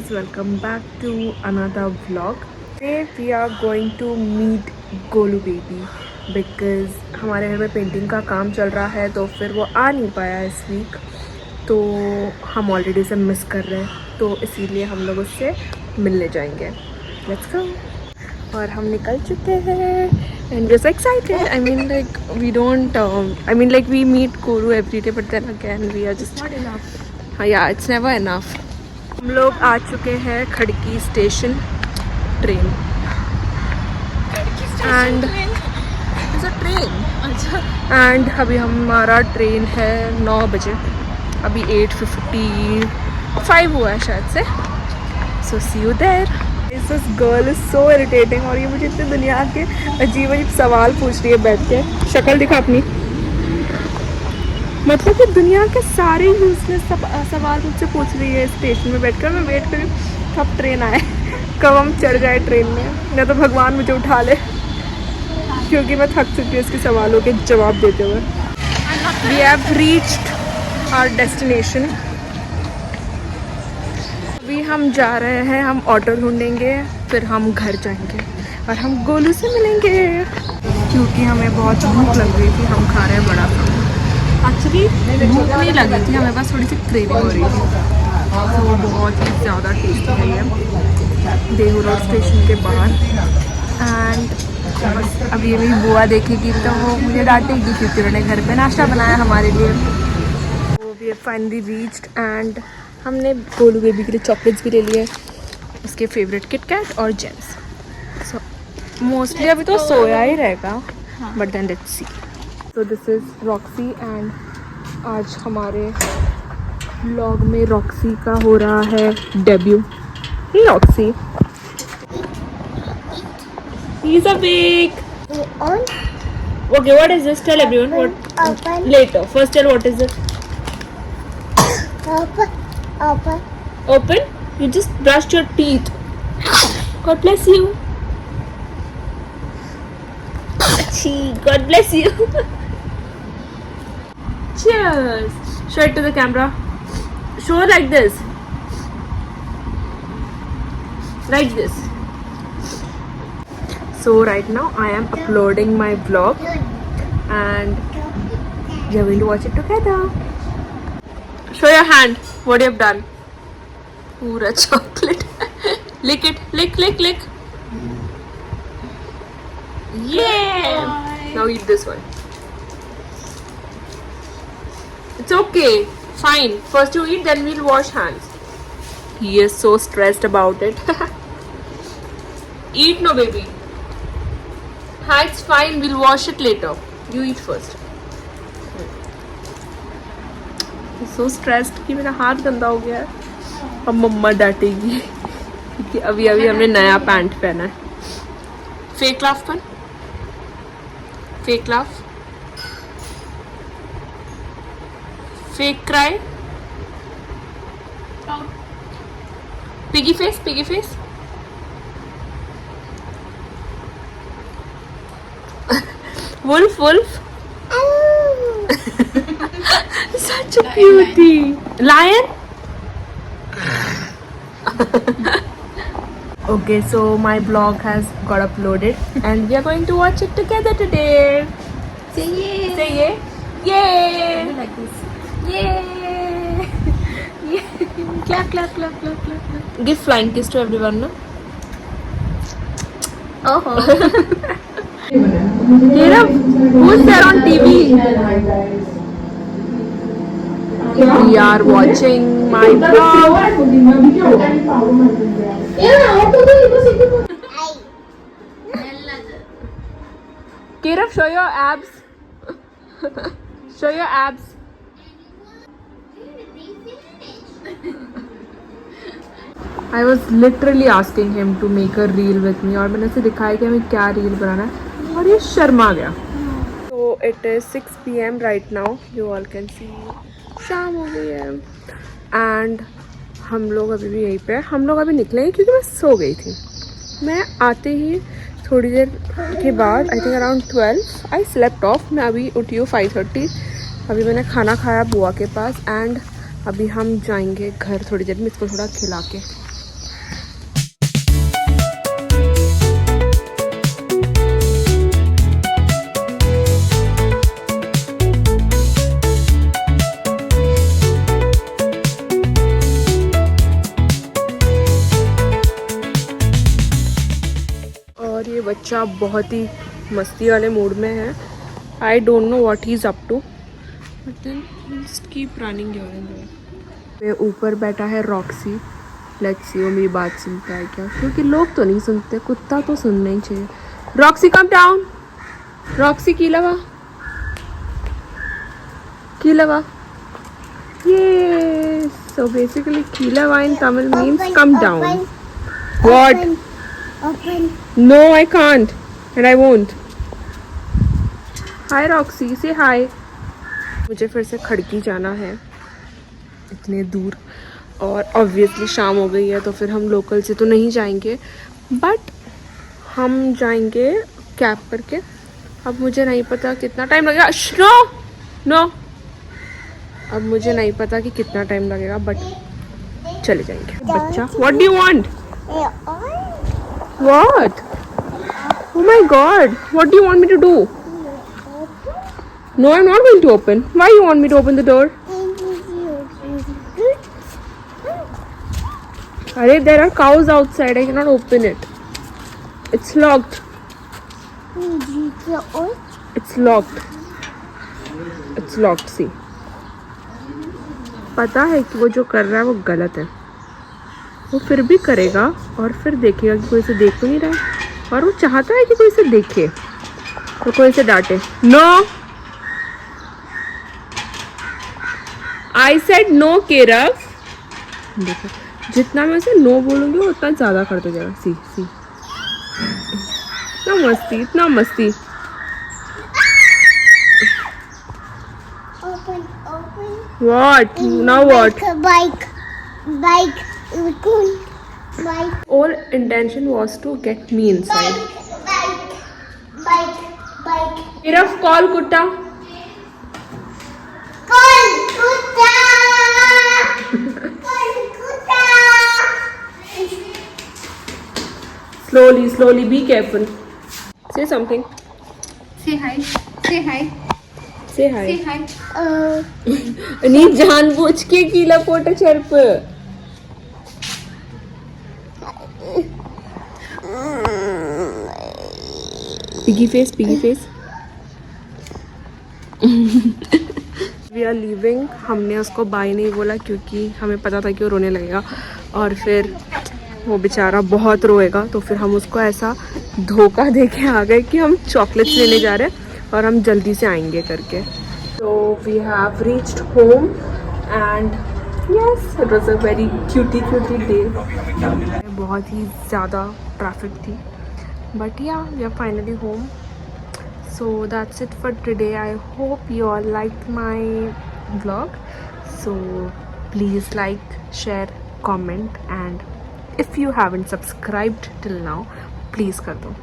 guys, welcome back to another vlog. Today we are going to meet Golu baby because हमारे घर में painting का काम चल रहा है तो फिर वो आ नहीं पाया इस वीक, तो हम ऑलरेडी उसे मिस कर रहे हैं, तो इसीलिए हम लोग उससे मिलने जाएंगे. Let's go. और हम निकल चुके हैं and we're so excited. I mean like we don't I mean like we meet Guru every day, but then again we are just not enough. Yeah, it's never enough. हम लोग आ चुके हैं Khadki station train and it's a train. And अभी हमारा train है 9 बजे. अभी 8:55 हुआ है शायद से. So see you there. This girl is so irritating और ये मुझे इतने दुनिया के अजीब अजीब सवाल पूछ रही है बैठ के. शक्ल दिखा अपनी. मतलब कि दुनिया के सारे यूजलेस सवाल मुझसे पूछ रही है स्टेशन में बैठकर. मैं वेट करी कब ट्रेन आए, कब हम चढ़ जाए ट्रेन में, या तो भगवान मुझे उठा ले, क्योंकि मैं थक चुकी हूँ इसके सवालों के जवाब देते हुए. We have reached our destination. अभी हम जा रहे हैं, हम ऑटो ढूंढेंगे, फिर हम घर जाएंगे और हम गोलू से मिलेंगे. क्योंकि हमें बहुत भूख लग रही थी, हम खा रहे हैं बड़ा खाना. एक्चुअली भूख नहीं लगी थी, हमें बस थोड़ी सी क्रेविंग हो रही थी. तो बहुत ही ज़्यादा टेस्टी है ये देहू रोड स्टेशन के बाहर. एंड बस अभी ये मेरी बुआ देखेगी तो वो मुझे डांटेगी क्योंकि उन्होंने घर पे नाश्ता बनाया हमारे लिए. वो भी फाइनली रीच्ड एंड हमने गोलू बेबी के लिए चॉकलेट्स भी ले लिए, उसके फेवरेट किटकैट और जेम्स. सो मोस्टली अभी तो सोया ही रहेगा, बट देन लेट्स सी. तो दिस इज़ रॉक्सी एंड आज हमारे व्लॉग में रॉक्सी का हो रहा है debut. He Roxy, he is a big. Okay, what is this? Tell everyone what. Open. Later. First tell what is it. Open? You just brushed your teeth. God bless you. God bless you. Cheers. Show it to the camera. Show like this. Like this. So right now I am uploading my vlog and we are going to watch it together. Show your hand. What you have done. Pura chocolate. Lick it. Lick, lick, lick. Yeah. Now eat this one. It's okay. Fine. First you eat, then we'll wash hands. He is so stressed about it. Eat no baby. हाँ, it's fine. We'll wash it later. You eat first. He's so stressed कि मेरा हाथ गंदा हो गया है. अब मम्मा डांटेगी क्योंकि अभी अभी हमने नया पैंट पहना है. फेक लाफ पन. Fake laugh. Fake cry. Piggy face. Piggy face. Wolf, wolf. Such a cutie. Lion. Okay, so my vlog has got uploaded and we are going to watch it together today. Say yay. Say yay. Yay. Like this. Yay. Yay. Clap, clap, clap, clap, clap, clap. Give flying kiss to everyone, no? Oh. Kirav, who's there on TV? We are watching my vlog. Kirav, show your abs. Show your abs. I was literally asking him to make a reel with me और मैंने उसे दिखाया कि हमें क्या reel बनाना है और ये शर्मा गया. So it is 6 PM right now. You all can see शाम हो गई है and हम लोग अभी भी यहीं पे हैं. हम लोग अभी निकलेंगे क्योंकि मैं सो गई थी. मैं आते ही थोड़ी देर के बाद I think around 12 I slept of. मैं अभी उठी हूँ 5:30. अभी मैंने खाना खाया बुआ के पास एंड अभी हम जाएंगे घर थोड़ी देर में, इसको थोड़ा खिला के. ये बच्चा बहुत ही मस्ती वाले मूड में है. I don't know what he is up to, but then just keep running here and there. ऊपर बैठा है रॉक्सी. लेट्स सी वो मेरी बात सुनता है क्या, क्योंकि लोग तो नहीं सुनते, कुत्ता तो सुनना ही चाहिए. Roxy come down. रॉक्सी की लगा ये. So basically Kilawa in Tamil means come down. What? Open. No, I can't and I won't. Hi Roxy, say hi. मुझे फिर से खड़की जाना है इतने दूर, और ऑब्वियसली शाम हो गई है तो फिर हम लोकल से तो नहीं जाएंगे, बट हम जाएंगे कैब करके. अब मुझे नहीं पता कितना टाइम लगेगा. नो, अब मुझे नहीं पता कि कितना टाइम लगेगा, बट चले जाएंगे. बच्चा, what do you want? What? Oh my god, what do you want me to do? No, I am not going to open. Why you want me to open the door? अरे there are cows outside, I can not open it. It's locked. It's locked. It's locked. See, पता है कि वो जो कर रहा है वो गलत है, वो फिर भी करेगा और फिर देखेगा कि कोई इसे देख तो नहीं रहा है, और वो चाहता है कि कोई इसे देखे और कोई इसे डांटे. No, I said no Kerav. देखो, जितना मैं उसे नो बोलूँगी वो उतना ज़्यादा करते जाएगा. सी, इतना मस्ती. Open. What? Now what? Bike. Cool. Bike. All intention was to get me inside. Bike. Iraf, call Kutta. Call Kuta. Slowly, be careful. Say something. Say hi. Say hi. नहीं, जानबूझ के कीला पोटा chirp. Piggy face. We are leaving. हमने उसको bye नहीं बोला क्योंकि हमें पता था कि वो रोने लगेगा और फिर वो बेचारा बहुत रोएगा, तो फिर हम उसको ऐसा धोखा दे के आ गए कि हम चॉकलेट्स लेने जा रहे हैं और हम जल्दी से आएंगे करके. So we have reached home and yes, it was a very cutie day. बहुत ही ज़्यादा ट्रैफिक थी, but yeah, we are finally home. So that's it for today. I hope you all liked my vlog. So please like, share, comment, and if you haven't subscribed till now, please कर दो.